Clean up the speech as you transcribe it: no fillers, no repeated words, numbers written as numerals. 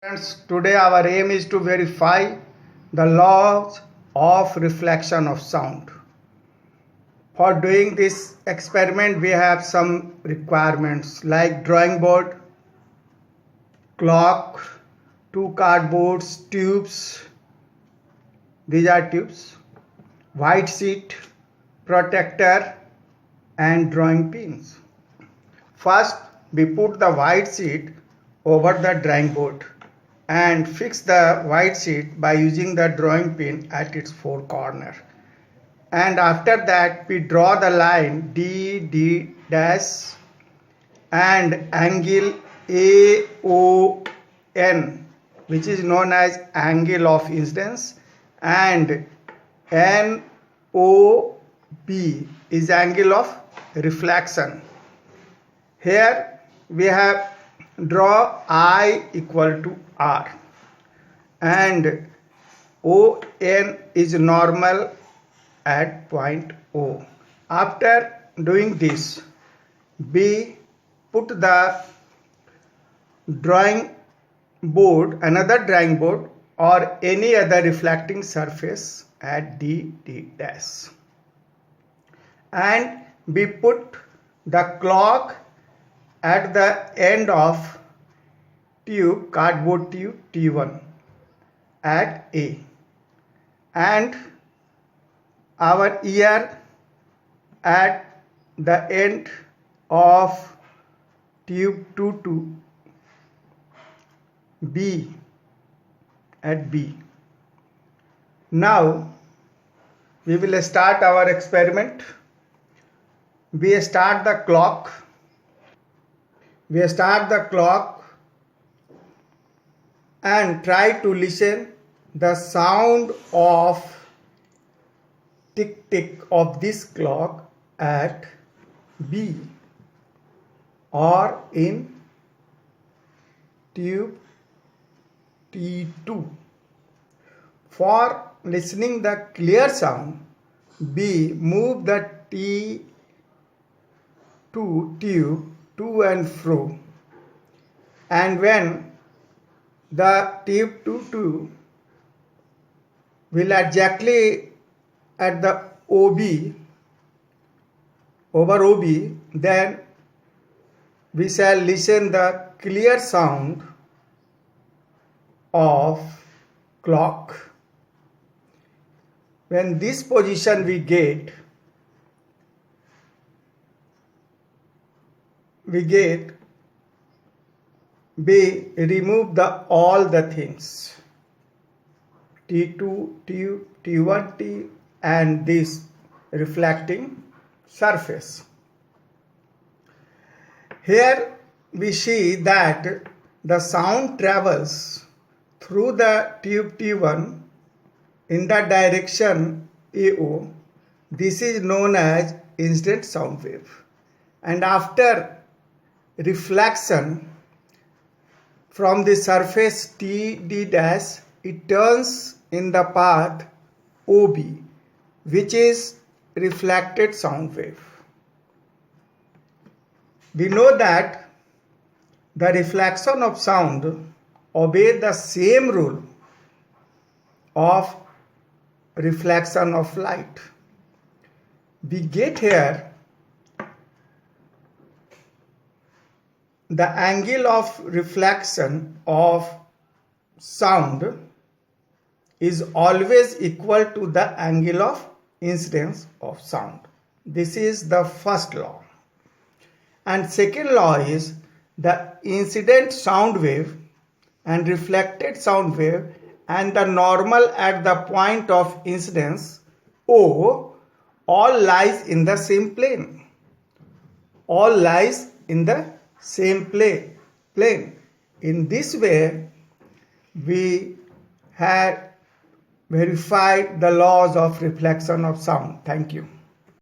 Friends, today our aim is to verify the laws of reflection of sound. For doing this experiment, we have some requirements like drawing board, clock, two cardboard tubes, these are tubes, white sheet, protector and drawing pins. First, we put the white sheet over the drawing board and fix the white sheet by using the drawing pin at its four corners. And after that we draw the line D dash and angle AON, which is known as angle of incidence, and NOB is angle of reflection. Here we have draw I equal to R and ON is normal at point O. After doing this, we put the drawing board, another drawing board or any other reflecting surface at D dash, and we put the clock at the end of tube, cardboard tube T1 at A, and our ear at the end of tube 2 to B at B. Now we will start our experiment. We start the clock. And try to listen the sound of tick tick of this clock at B or in tube T2. For listening the clear sound, B move the T2 tube to and fro, and when the tube 2 will exactly at the OB over OB, then we shall listen the clear sound of clock. When this position we get we remove all the things T2 tube, T1 tube and this reflecting surface. Here we see that the sound travels through the tube T1 in the direction AO. This is known as incident sound wave, and after reflection from the surface TD dash, it turns in the path OB, which is reflected sound wave. We know that the reflection of sound obeys the same rule of reflection of light. We get here the angle of reflection of sound is always equal to the angle of incidence of sound. This is the first law. And second law is the incident sound wave and reflected sound wave and the normal at the point of incidence O all lies in the same plane. All lies in the same plane. In this way, we had verified the laws of reflection of sound. Thank you.